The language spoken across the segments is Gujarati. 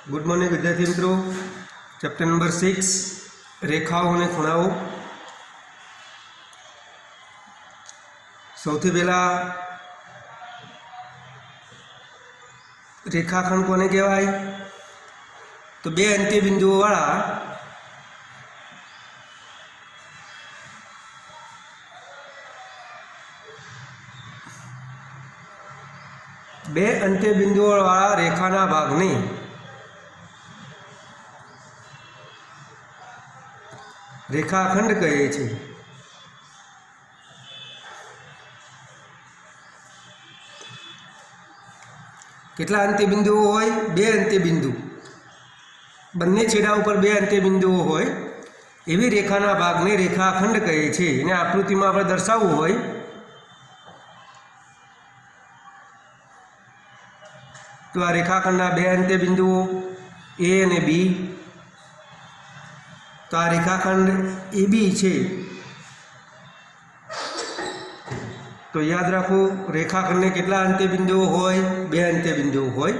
गुड मॉर्निंग विद्यार्थी मित्रों। चैप्टर नंबर 6 रेखाओं ने खूणाओं। सौथी पहला रेखाखंड कोने कहेवाय? तो बे अंत्य बिंदुओं वाला बे अंत्य बिंदुओं वाला रेखाना भागने रेखाखंड कहे छे। કેટલા અંત્ય બિંદુઓ હોય? બે અંત્ય બિંદુ, બંને છેડા ઉપર બે અંત્ય બિંદુઓ હોય એવી રેખાના ભાગને રેખાખંડ કહે છે। એને આકૃતિમાં આપણે દર્શાવવું હોય તો આ રેખાખંડના બે અંત્ય બિંદુઓ એ અને બી, तो आ रेखाखंड ए बी है। तो याद रखो रेखाखंड ने कितना अंत्य बिंदुओं होय? बे अंत्य बिंदुओं होय।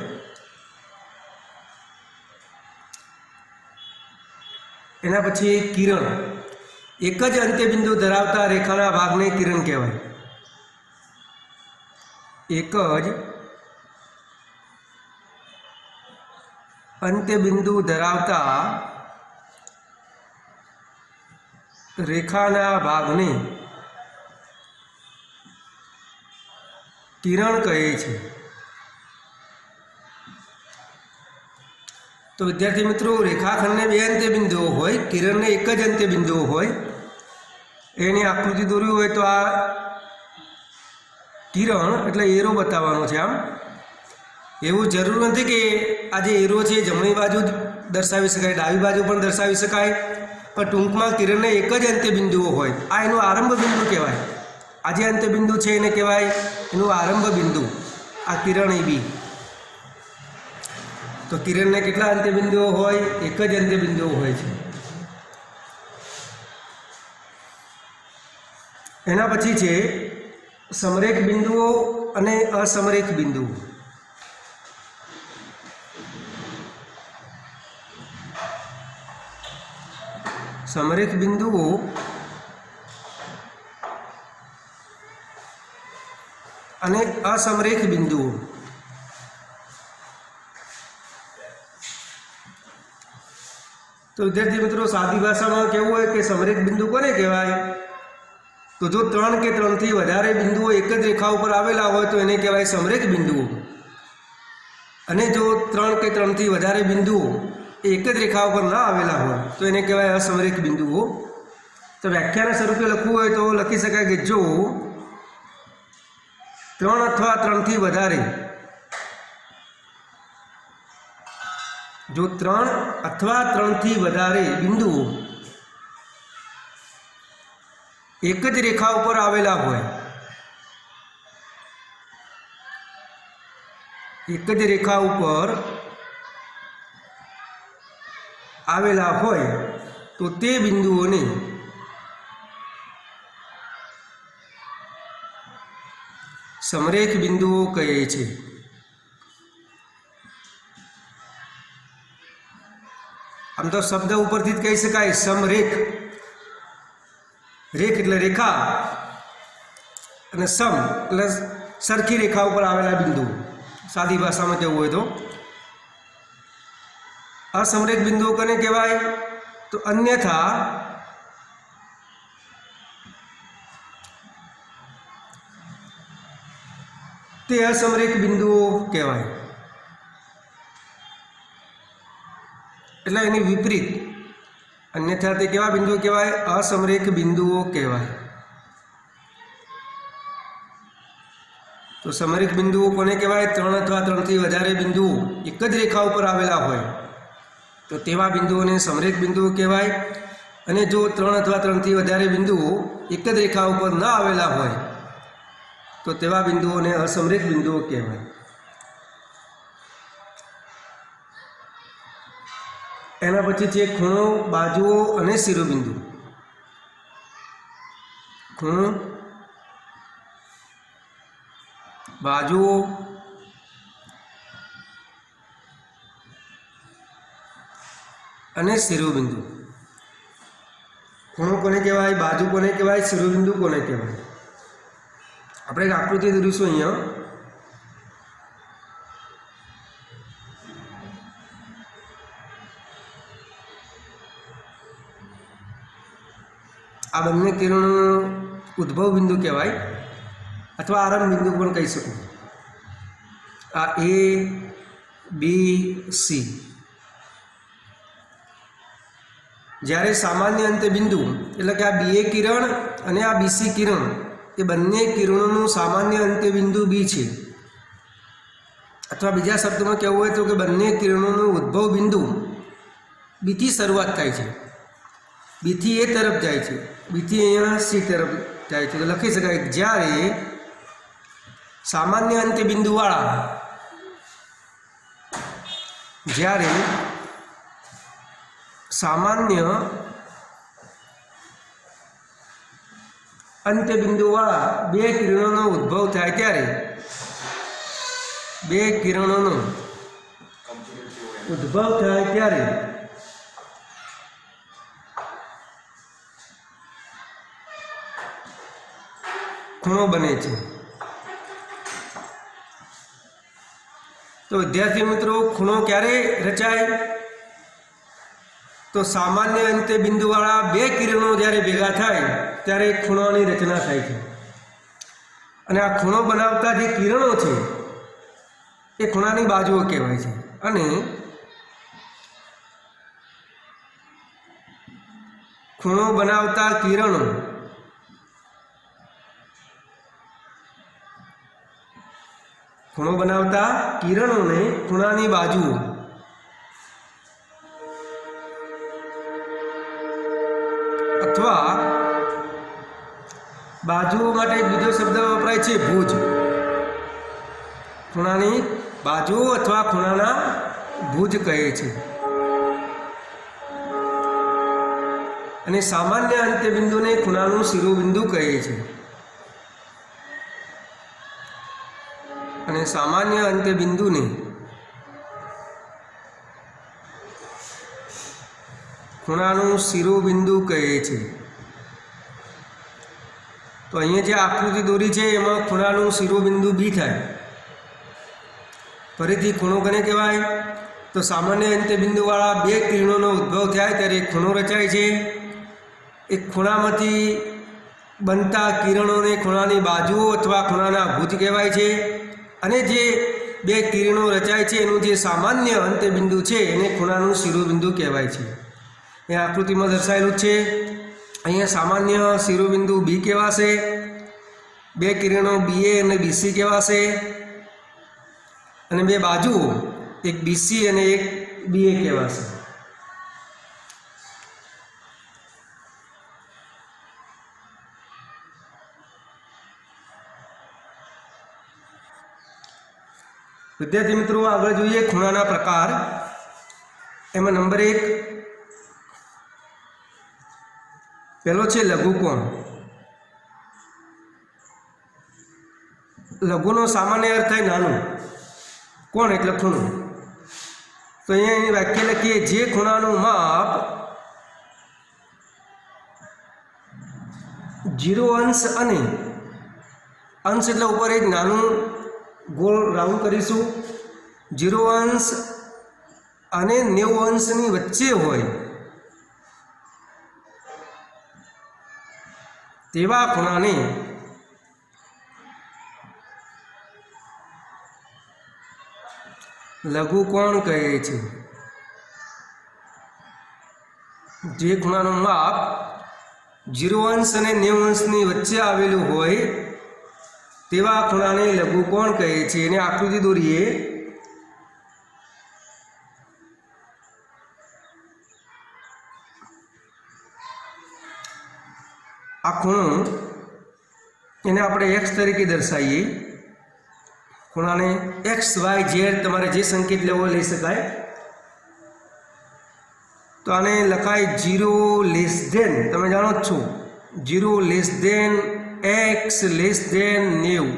एना पछी किरण, एक ज अंत्य बिंदु धरावता रेखाना भागने किरण कहेवाय। एक ज अंत्य बिंदु धरावता रेखाना भागने किरण कहे छे। तो विद्यार्थी मित्रों रेखाखंड ने बे अंत्य बिंदुओं होय, किरण ने एक ज अंत्य बिंदुओं होय। एनी आकृति दोरी होय तो आ किरण एटले एरो बतावવાનો છે। आम એવું જરૂર નથી કે આ જે એરો છે જમણી બાજુ દર્શાવી શકાય, ડાબી બાજુ પણ દર્શાવી શકાય, पर टूंक में किरण ने एक ज अंत्य बिंदुओं होय। आ एनु आरंभ बिंदु कहेवाय। आ जे अंत्य बिंदु छे एने कहेवाय एनु आरंभ बिंदु। आ किरण ए बी, तो किरण ने केटला अंत्य बिंदुओं होय? एक ज अंत्य बिंदुओं होय छे। एना पछी छे समरेख बिंदुओं अने असमरेख बिंदुओं। समरेख बिंदुओं अने असमरेख बिंदुओं। तो विद्यार्थी मित्रों सादी भाषा में केवुं होय कि समरेख बिंदु कोने कहेवाय? तो जो 3 के 3 थी वधारे बिंदुओं एक ज रेखा पर आवेला होय तो एने कहेवाय समरेख बिंदुओं। अने जो 3 के 3 थी वधारे बिंदुओं एक ज रेखा पर ना आवेला हो तो एने कहेवाय असमरेख बिंदुओं। तो व्याख्याना स्वरूपे लखવું હોય तो लखी शकाय कि जो 3 अथवा 3 थी वधारे, जो 3 अथवा 3 थी वधारे बिंदुओं एक ज रेखा पर आवेला होय, एक ज रेखा पर आवेला होय तो ते बिंदुओं ने समरेख बिंदुओं कहे छे। आम तो शब्द उपरथी कही शकाय समरेख। रेख एटले रेखा अने सम एटले सरखी रेखा पर आवेला बिंदु। सादी भाषा में कहेवुं होय तो असमरेख बिंदुओं कने कहेवाय? तो अन्यथा ते असमरेख बिंदुओं कहेवाय। एटले एनी विपरीत अन्यथा ते केवा बिंदुओं कहेवाय? असमरेख बिंदुओं कहेवाय। तो समरेख बिंदुओं कोने कहेवाय? 3 अथवा 3 थी वधारे बिंदुओं एक ज रेखा पर आवेला होय तो तेवा बिंदुओं ने समरेख बिंदुओं कहेवाय। अने जो 3 अथवा 3 थी वधारे बिंदुओं एक ज रेखा पर न आवेला होय तो तेवा बिंदुओं ने असमरेख बिंदुओं कहेवाय। एना पछी छे खूणो, बाजुओ अने शिरोबिंदु। खूणो, बाजुओ અને શિરોબિંદુ. ખૂણો કોને કહેવાય, બાજુ કોને કહેવાય, શિરોબિંદુ કોને કહેવાય? આપણે એક આકૃતિ દોરીશું અહીંયા. આ બંને કિરણોનું ઉદ્ભવ બિંદુ કહેવાય અથવા આરંભ બિંદુ પણ કહી શકું. આ A, B, C. જ્યારે સામાન્ય અંતે બિંદુ એટલે કે આ BA કિરણ અને આ BC કિરણ એ બંને કિરણોનું સામાન્ય અંતે બિંદુ B છે. અથવા બીજા શબ્દોમાં કહેવું હોય તો કે બંને કિરણોનું ઉદ્ભવ બિંદુ B થી શરૂઆત થાય છે. B થી A તરફ જાય છે, B થી અહીંયા C તરફ જાય છે. તો લખી શકાય જ્યારે સામાન્ય અંતે બિંદુવાળા સામાન્ય અંતે બિંદુવાળા બે કિરણોનો ઉદ્ભવ થાય ત્યારે બે કિરણોનો ઉદ્ભવ થાય ત્યારે ખૂણો બને છે. તો વિદ્યાર્થી મિત્રો, ખૂણો ક્યારે રચાય? તો સામાન્ય અંતે બિંદુવાળા બે કિરણો જ્યારે ભેગા થાય ત્યારે ખૂણાની રચના થાય છે. અને આ ખૂણો બનાવતા જે કિરણો છે એ ખૂણાની બાજુઓ કહેવાય છે. અને ખૂણો બનાવતા કિરણોને ખૂણાની બાજુઓ અથવા બાજુઓ માટે એક બીજો શબ્દ વપરાય છે ભુજ. ખૂણાની બાજુઓ અથવા ખૂણાના ભુજ કહે છે. અને સામાન્ય અંત્ય બિંદુને ખૂણાનું શિરોબિંદુ કહે છે. અને સામાન્ય અંત્ય બિંદુને ખૂણાનું શિરોબિંદુ કહે છે. તો અહીંયા જે આકૃતિ દોરી છે એમાં ખૂણાનું શિરોબિંદુ B થાય. ફરીથી ખૂણો કોને કહેવાય? તો સામાન્ય અંત્ય બિંદુવાળા બે કિરણોનો ઉદ્ભવ થાય ત્યારે ખૂણો રચાય છે. એક ખૂણામાંથી બનતા કિરણોને ખૂણાની બાજુઓ અથવા ખૂણાના ભુજ કહેવાય છે. અને જે બે કિરણો રચાય છે એનું જે સામાન્ય અંત્ય બિંદુ છે એને ખૂણાનું શિરોબિંદુ કહેવાય છે. એ આકૃતિમાં દર્શાવેલું છે. અહીંયા સામાન્ય શિરોબિંદુ B કહેવાશે. બે કિરણો BA અને BC કહેવાશે. અને બે બાજુઓ એક BC અને એક BA કહેવાશે. વિદ્યાર્થી મિત્રો, આગળ જોઈએ ખૂણાના પ્રકાર. એમાં નંબર 1 પહેલો છે લઘુકોણ. લઘુનો સામાન્ય અર્થ થાય નાનું, કોણ એટલે ખૂણો. તો અહીંયા એની વ્યાખ્યા લખીએ, જે ખૂણાનું માપ 0 અંશ અને અંશ એટલે ઉપર એક નાનું ગોળ રાઉન્ડ કરીશું, 0 અંશ અને 90 અંશની વચ્ચે હોય તેવા ખૂણાને લઘુકોણ કહે છે. જે ખૂણાનું માપ 0 અંશ અને 90 અંશની વચ્ચે આવેલું હોય તેવા ખૂણાને લઘુકોણ કહે છે. એને આકૃતિ દોરીએ. આ ખૂણો એને આપણે x તરીકે દર્શાવીએ. ખૂણાને x, y, z તમારે જે સંકેત લેવો લઈ શકાય. તો આને લખાય 0 લેસ ધેન, તમે જાણો જ છો, 0 less than x less than 90.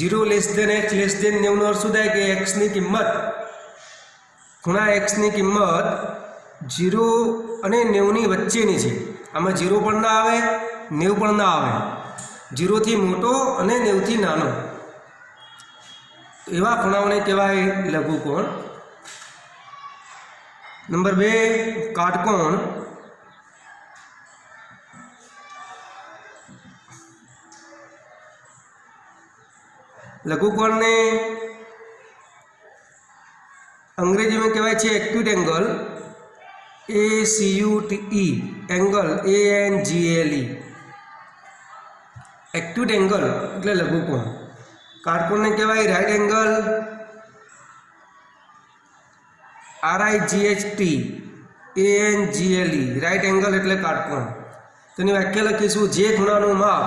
0 less than x less than 90 નો અર્થ શું થાય કે x ની કિંમત ખૂણા એક્સની કિંમત 0 અને 90ની વચ્ચેની છે. આમાં 0 પણ ના આવે, 90 પણ ના આવે. 0થી મોટો અને 90થી નાનો એવા ખૂણાઓને કહેવાય લઘુકોણ. નંબર 2 કાટકોણ. લઘુકોણને અંગ્રેજીમાં કહેવાય છે acute angle, ACUTE angle, ANGLE. Acute angle એટલે લઘુકોણ. કાટકોણને કહેવાય right angle, RIGHT ANGLE. Right angle એટલે કાટકોણ. તેની વ્યાખ્યા લખીશું: જે ખૂણાનું માપ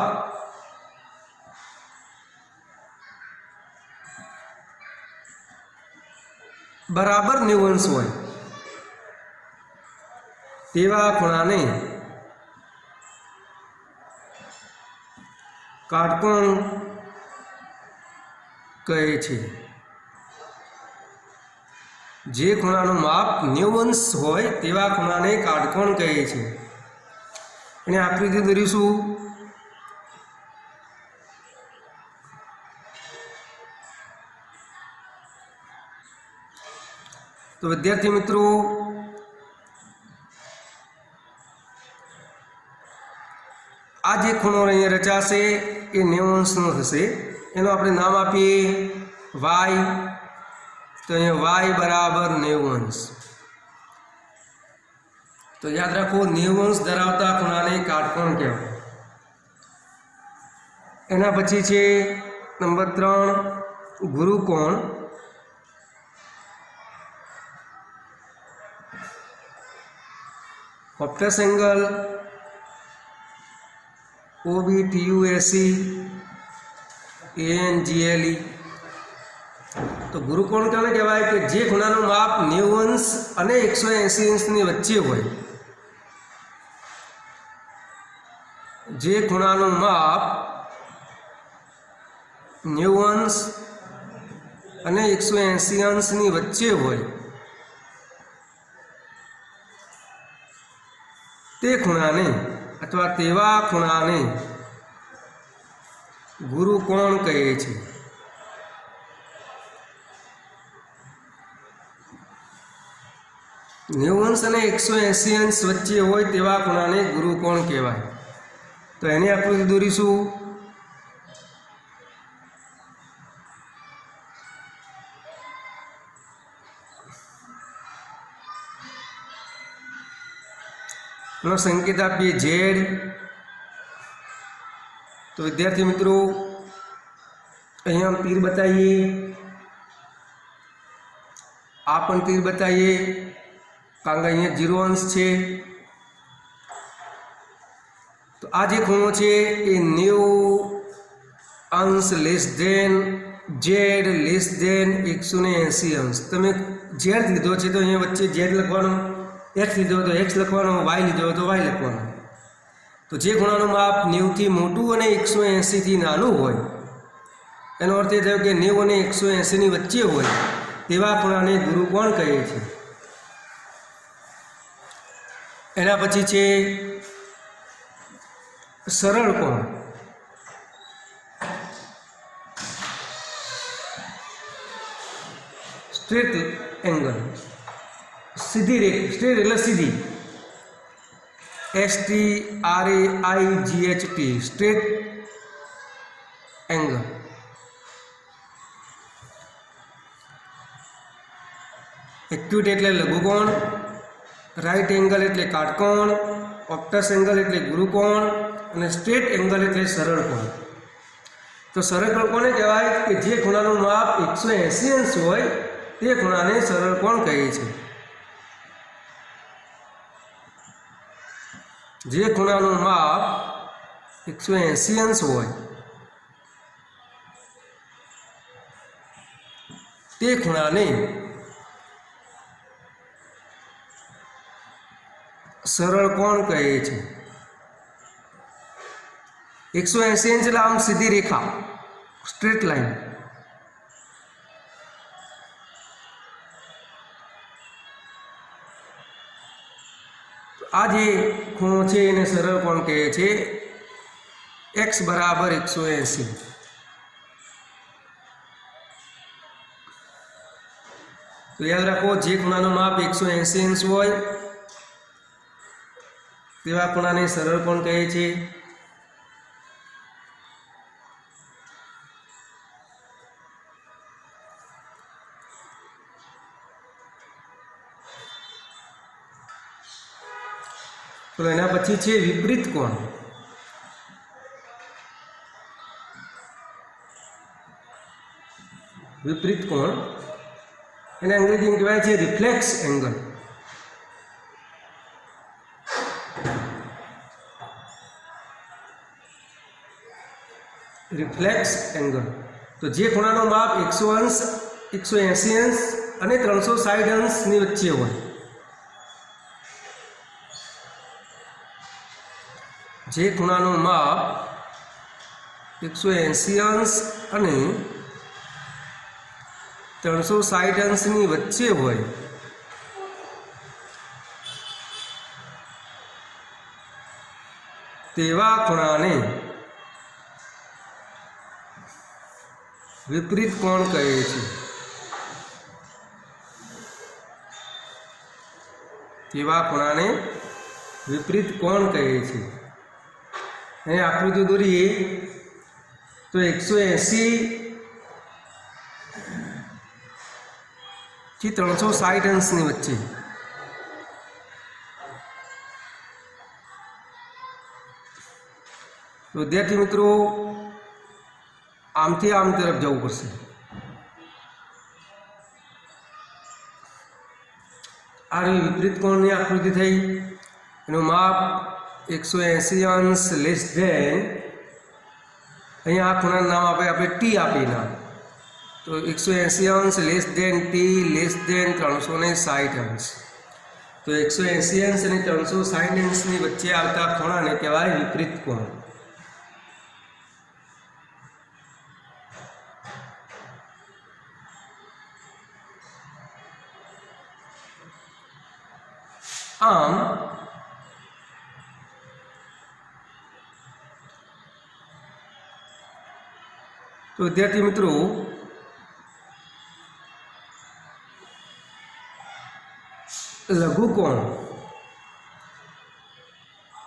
બરાબર 90 અંશ હોય તેવા ખૂણાને કાટકોણ કહે છે. જે ખૂણાનું માપ 90 અંશ હોય તેવા ખૂણાને કાટકોણ કહે છે. એને આકૃતિ દોરીશું. તો વિદ્યાર્થી મિત્રો, આ જે ખૂણો અહીંયા રચાશે એ 90 અંશનો થશે. એનું આપણે નામ આપીએ y. તો અહીંયા y બરાબર 90 અંશ. તો યાદ રાખો, 90 અંશ ધરાવતા ખૂણાને કાટકોણ કહેવાય. એના પછી છે નંબર 3 ગુરુકોણ. Obtuse angle, OBTUSE ANGLE. તો ગુરુકોણ કોને કહેવાય? કે જે ખૂણાનું માપ 90 અંશ અને 180 અંશની વચ્ચે હોય. જે ખૂણાનું માપ 90 અંશ અને 180 અંશની વચ્ચે હોય તે ખૂણાને અથવા તેવા ખૂણાને ગુરુકોણ કહે છે. અંશ અને 180 અંશ વચ્ચે હોય તેવા ખૂણાને ગુરુકોણ કહેવાય. તો એની આકૃતિ દોરીશું. એનો સંકેત આપીએ Z. તો વિદ્યાર્થી મિત્રો, અહીંયા તીર બતાવીએ, આ પણ તીર બતાવીએ, કારણ કે અહીંયા 0 અંશ છે. તો આ જે ખૂણો છે એ 90 અંશ less than Z less than 180 અંશ. તમે Z લીધો છે તો અહીંયા વચ્ચે Z લખવાનો, x લીધો તો x લખવાનો, y લીધો તો y લખવાનો. તો જે ખૂણાનું માપ 90થી મોટું અને 180થી નાનું હોય, એનો અર્થ એ થયો કે 90 અને 180ની વચ્ચે હોય તેવા ખૂણાને ગુરુકોણ કહે છે. એના પછી છે સરળ કોણ. સ્ટ્રેટ એંગલ, સીધી રેખા, સ્ટ્રેટ એટલે સીધી, STRAIGHT સ્ટ્રેટ એંગલ. એક્યુટ એટલે લઘુકોણ, રાઇટ એંગલ એટલે કાટકોણ, ઓપ્ટસ એંગલ એટલે ગુરુકોણ અને સ્ટ્રેટ એંગલ એટલે સરળ કોણ. તો સરળ કોણ કોને કહેવાય? કે જે ખૂણાનું માપ 180 અંશ હોય તે ખૂણાને સરળ કોણ કહે છે. જે ખૂણાનું માપ 180 અંશ હોય તે ખૂણાને સરળ કોણ કહે છે. 180 અંશ એટલે આમ સીધી રેખા, સ્ટ્રેટ લાઈન. આ જે ખૂણો છે એને સરળ કોણ કહે છે? x બરાબર 180. તો યાદ રાખો, જે ખૂણાનું માપ 180 અંશ હોય તેવા ખૂણાને સરળ કોણ કહે છે? તો એના પછી છે વિપરીત કોણ. વિપરીત કોણ એને અંગ્રેજીમાં કહેવાય છે રિફ્લેક્સ એંગલ. Reflex angle. તો જે ખૂણાનો માપ 100 અંશ, 180 અંશ અને 360 અંશની વચ્ચે હોય, જે ખૂણાનું માપ 180 અંશ અને 360 અંશની વચ્ચે હોય તેવા ખૂણાને વિપરીત કોણ કહે છે. તેવા ખૂણાને વિપરીત કોણ કહે છે. અહીં આકૃતિ દોરીએ તો 180 થી 360 અંશની વચ્ચે. તો વિદ્યાર્થી મિત્રો, આમથી આમ તરફ જવું પડશે. આ વિપરીત કોણની આકૃતિ થઈ. એનું માપ 180 અંશ લેસ ધેન, અહીંયા આ ખૂણાનું નામ આપણે ટી આપી નામ. તો 180 અંશ less than T less than 360 અંશ. તો 180 અંશ અને 360 અંશની વચ્ચે આવતા ખૂણાને કહેવાય વિપરીત કોણ. આમ તો વિદ્યાર્થી મિત્રો, લઘુકોણ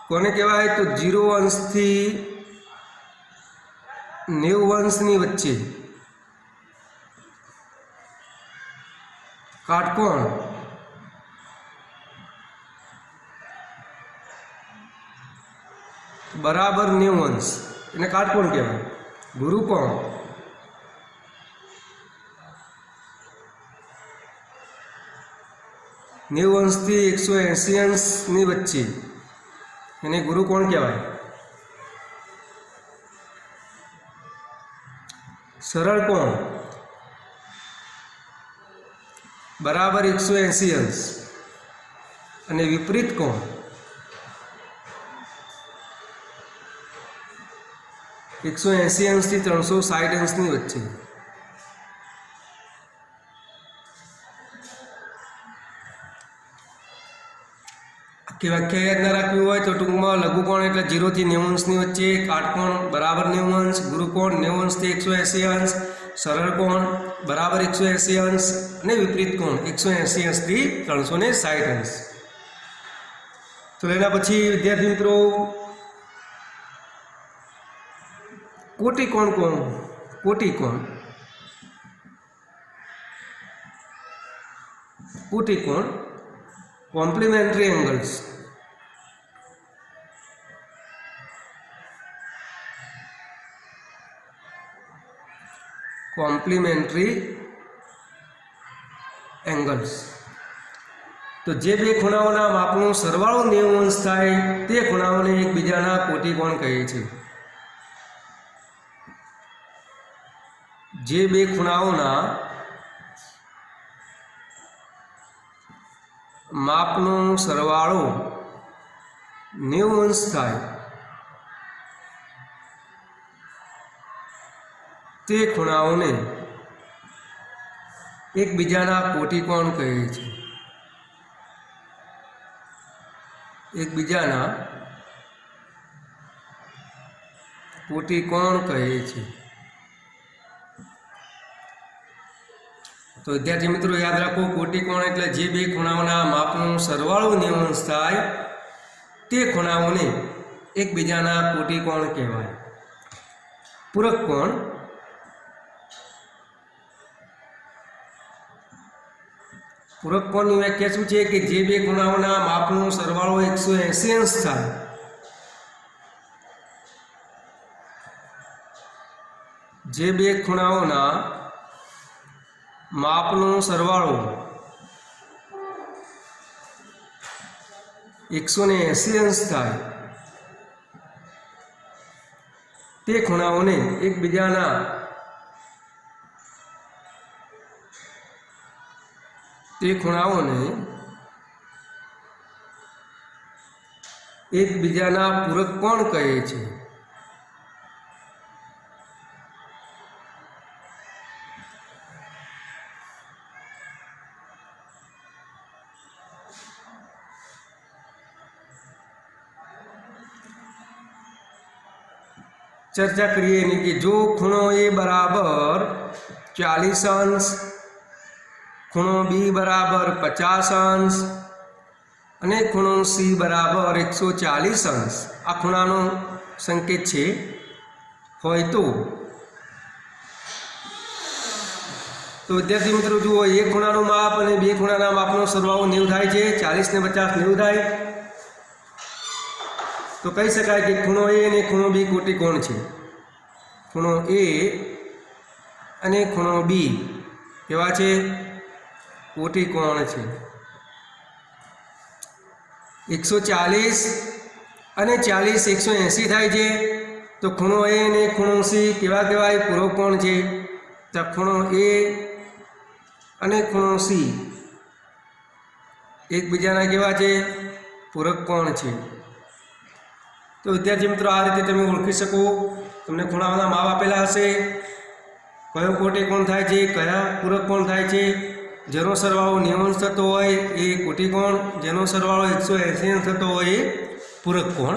કોને કહેવાય? તો 0 અંશથી 90 અંશની વચ્ચે. કાટકોણ બરાબર 90 અંશ, એને કાટકોણ કહેવાય. ગુરુકોણ નેવું અંશથી 180 અંશની વચ્ચે, એને ગુરુકોણ કહેવાય. સરળ કોણ બરાબર 180 અંશ અને વિપરીત કોણ 180 અંશથી 360 અંશની વચ્ચે. આખી વ્યાખ્યા યાદ ના રાખવી હોય તો ટૂંકમાં લઘુકોણ એટલે 0 થી 90 અંશની વચ્ચે, કાટકોણ બરાબર 90 અંશ, ગુરુકોણ 90 અંશથી 180 અંશ, સરળ કોણ બરાબર 180 અંશ અને વિપરીત કોણ 180 અંશથી 360 અંશ. તો એના પછી વિદ્યાર્થી મિત્રો, કોટિકોણ કોમ્પ્લિમેન્ટરી એંગલ્સ. કોમ્પ્લિમેન્ટરી એંગલ્સ તો જે બે ખૂણાઓના માપનો સરવાળો 90 અંશ થાય તે ખૂણાઓને એકબીજાના કોટિકોણ કહે છે. જે બે ખૂણાઓના માપનો સરવાળો 90 અંશ થાય તે ખૂણાઓને એકબીજાના કોટિકોણ કહે છે. એકબીજાના કોટિકોણ કહે છે। તો વિદ્યાર્થી મિત્રો યાદ રાખો, કોટિકોણ એટલે જે બે ખૂણાઓના માપનો સરવાળો 90 અંશ થાય તે ખૂણાઓને એકબીજાના કોટિકોણ કહેવાય। પૂરક કોણ, પૂરક કોણની વ્યાખ્યા શું છે કે જે બે ખૂણાઓના માપનો સરવાળો 180 અંશ થાય જે બે ખૂણાઓના માપનો સરવાળો 180 અંશ થાય તે ખૂણાઓને એકબીજાના પૂરક કોણ કહે છે। चर्चा करिए नहीं कि जो खूणो ए बराबर 40 अंश, खूणो बी बराबर 50 अंश अने खूणो सी बराबर 140 अंश आ खूणानो संकेत छे होय तो विद्यार्थी मित्रों जुओ, एक खूणानुं माप अने बे खूणाना मापनो सरवाळो 90 थाय छे। 40 ने 50 90 थाय तो कही शकाय कि खूणो ए अने खूणो बी कोटिकोण छे। खूणो ए अने खूणो बी केवा छे? कोटिकोण छे। 140 अने 40 180 थाय छे तो खूणो ए अने खूणो सी केवा कहेवाय? पूरक कोण छे। तो खूणो ए अने खूणो सी एकबीजाना केवा छे? पूरक कोण छे। तो विद्यार्थी मित्रों आ रीते तमे ओळखी शको। तमने खूणाओना माप आपेला हशे, कयो कोटिकोण थाय छे, कया पूरक कोण थाय छे। जेनो सरवाळो 90 अंश थतो होय ए कोटिकोण, जेनो सरवाळो 180 अंश थतो होय ए पूरक कोण।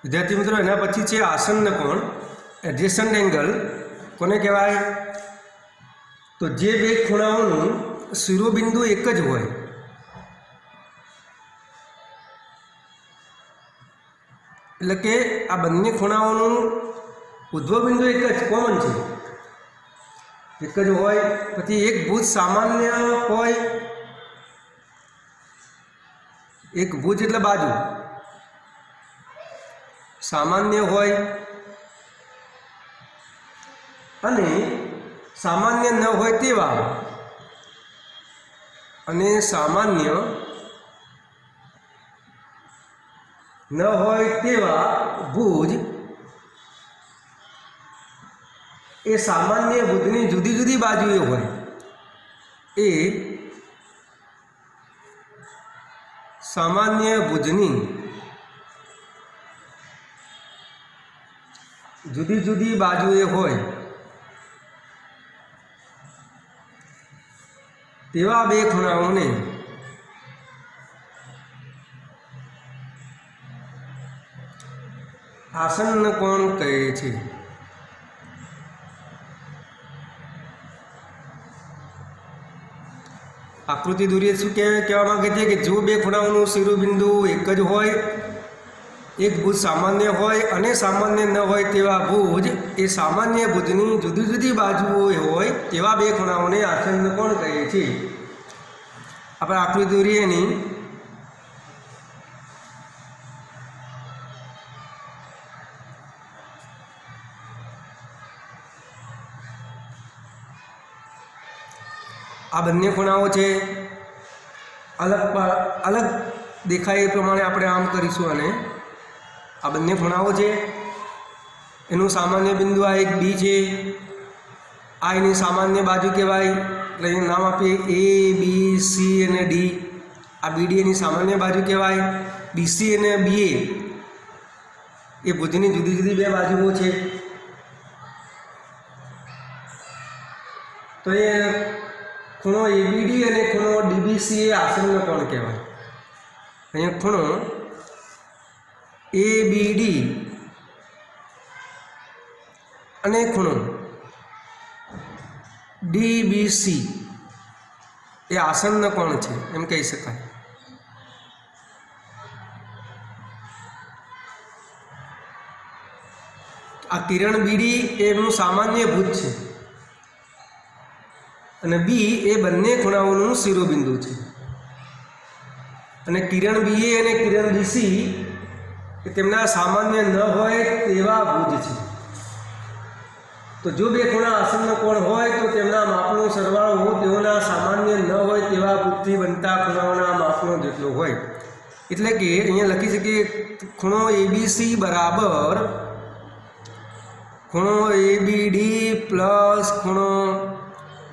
विद्यार्थी मित्रों एना पछी छे आसन्न कोण, एडजेसન્ટ एंगल कोने कहेवाय? तो जे बे खूणाओनुं शिरोबिंदु एक ज होय एटले के आ बंने खूणाओनुं उद्भवबिंदु एक ज कॉमन छे, एक ज होय। पछी एक भुज सामान्य होय, एक भुज एटले बाजू सामान्य होय अने सामान्य न होय तेवा अने सामान्य न होय तेवा भुज ए सामान्य भुजनी जुदी जुदी बाजुए होय ए सामान्य भुजनी जुदी जुदी बाजुए होय तेवा बे खूणाओने आसन्न कोण कहे छे। आकृति दોરીએ શું કહેવા માંગે છે કે જો બે ખૂણાઓનું શિરોબિંદુ એક જ હોય, एक भुज सामान्य होय अने सामान्य न होय तेवा भुज ए सामान्य भुजनी जुदी जुदी बाजुओ होय तेवा बे खूणाओने आसन्न कोण कहे छे। आपणे आकृति दોરીએ नहीं आ बंने खूणाओ छे अलग अलग देखाय ए प्रमाणे आपणे आम करीशुं अने आ बंने खूणाओ छे એનું સામાન્ય બિંદુ આ એક બી છે, આ એની સામાન્ય બાજુ કહેવાય, એટલે એનું નામ આપીએ એ બી સી અને ડી. આ બીડી એની સામાન્ય બાજુ કહેવાય. બીસી અને બીએ એ ભુજની જુદી જુદી બે બાજુઓ છે. તો એ ખૂણો એબીડી અને ખૂણો ડીબીસી એ આસન્ન કોણ કહેવાય. અહીંયા ખૂણો એબીડી અને ખૂણો ડીબીસી એ આસન્ન કોણ છે એમ કહી શકાય. આ કિરણ બીડી એનું સામાન્ય ભુજ છે અને બી એ બંને ખૂણાઓનું શિરોબિંદુ છે. અને કિરણ બીએ અને કિરણ બીસી એ તેમના સામાન્ય ન હોય તેવા ભુજ છે. તો જો બે ખૂણા આસન્ન કોણ હોય તો તેમના માપનો સરવાળો તેઓના સામાન્ય ન હોય તેવા ભુજથી બનતા ખૂણાઓના માપનો જેટલો હોય. એટલે કે અહીંયા લખી શકીએ ખૂણો એબીસી બરાબર ખૂણો એબીડી પ્લસ ખૂણો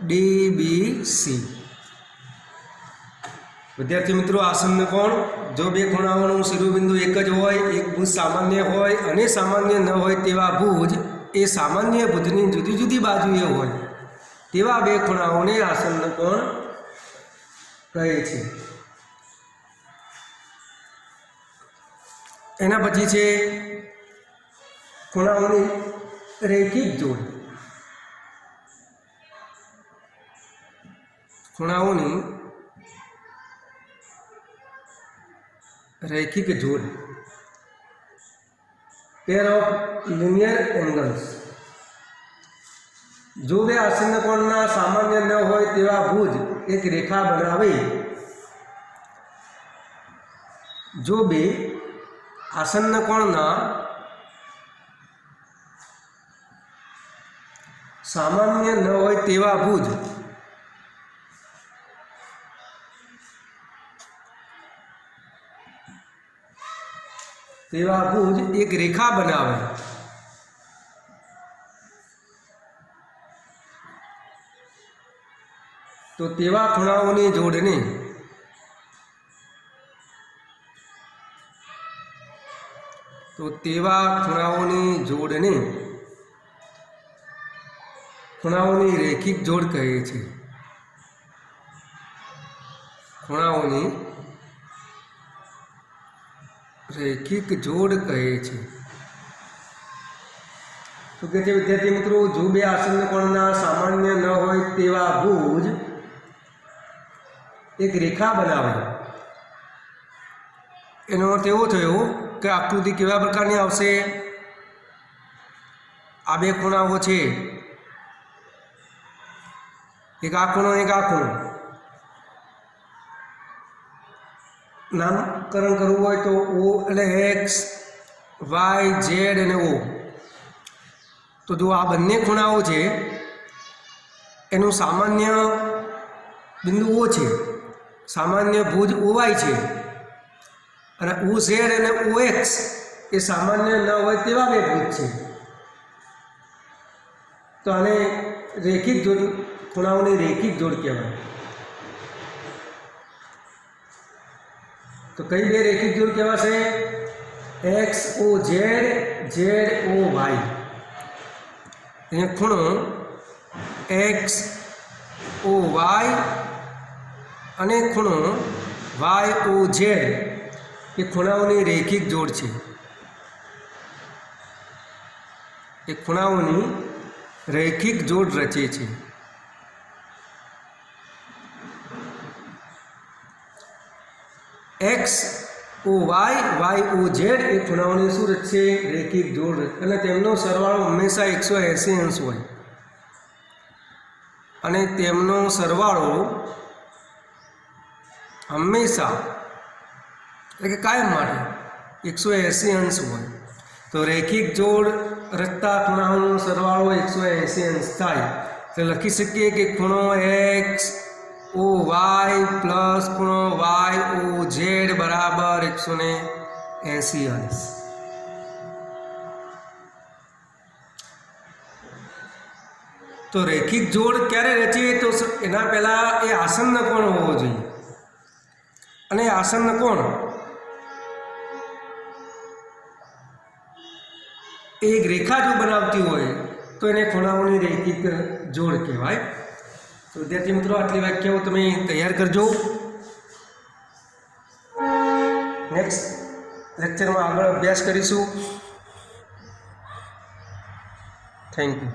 ડીબીસી. વિદ્યાર્થી મિત્રો, આસન્ન કોણ જો બે ખૂણાઓનું શિરોબિંદુ એક જ હોય, એક ભુજ સામાન્ય હોય અને સામાન્ય ન હોય તેવા ભુજ એ સામાન્ય ભુજની જુદી જુદી બાજુએ હોય તેવા બે ખૂણાઓને આસન્ન કોણ કહે છે. એના પછી છે ખૂણાઓની રેખિક જોડ. ખૂણાઓની રૈખિક જોડ, પેર ઓફ લિનિયર એંગલ્સ. જો બે આસન્ન કોણના સામાન્ય ન હોય તેવા ભુજ એક રેખા બનાવે. જો બે આસન્ન કોણના સામાન્ય ન હોય તેવા ભુજ એક રેખા બનાવે તો તેવા ખૂણાઓની જોડને ખૂણાઓની રેખિક જોડ કહે છે. ખૂણાઓની રેખિક જોડ કહે છે. તો કે છે વિદ્યાર્થી મિત્રો, જો બે આસન્ન કોણના સામાન્ય ન હોય તેવા ભુજ એક રેખા બનાવે. એનો અર્થ એવો થયો કે આકૃતિ કેવા પ્રકારની આવશે. આ બે ખૂણાઓ છે, એક આ ખૂણો એક આ ખૂણો. નામકરણ કરવું હોય તો ઓ એટલે એક્સ વાય ઝેડ અને ઓ. તો જો આ બંને ખૂણાઓ છે એનું સામાન્ય બિંદુ ઓ છે, સામાન્ય ભુજ ઓવાય છે, અને ઓ ઝેડ અને ઓ એક્સ એ સામાન્ય ન હોય તેવા બે ભુજ છે. તો આને રેખિક જોડ, ખૂણાઓની રેખિક જોડ કહેવાય. તો કઈ બે રેખિક જોડ કહેવાશે? X O Z, Z O Y. અહીંયા ખૂણો એક્સ ઓ વાય અને ખૂણો વાય ઓ ઝેડ એ ખૂણાઓની રેખિક જોડ છે. એ ખૂણાઓની રેખિક જોડ રચે છે. X O Y, Y O Z એ ખૂણાઓની શું રચશે? રેખિક જોડ. અને તેમનો સરવાળો હંમેશા 180 અંશ હોય, અને તેમનો સરવાળો હંમેશા એટલે કે કાયમ માટે 180 અંશ હોય. તો રેખિક જોડ રચતા ખૂણાઓનો સરવાળો 180 અંશ થાય. તો લખી શકીએ કે ખૂણો એક્સ ઓ વાય પ્લસ ખૂણો વાય ઓ ઝેડ બરાબર 180 અંશ. તો રેખિક જોડ ક્યારે રચીએ તો એના પહેલાં એ આસન્ન કોણ હોવો જોઈએ, અને આસન્ન કોણ એ એક રેખા જો બનાવતી હોય તો એને ખૂણાઓની રેખિક જોડ કહેવાય. તો વિદ્યાર્થી મિત્રો આટલી વ્યાખ્યાઓ તમે તૈયાર કરજો. નેક્સ્ટ લેક્ચરમાં આગળ અભ્યાસ કરીશું. Thank you.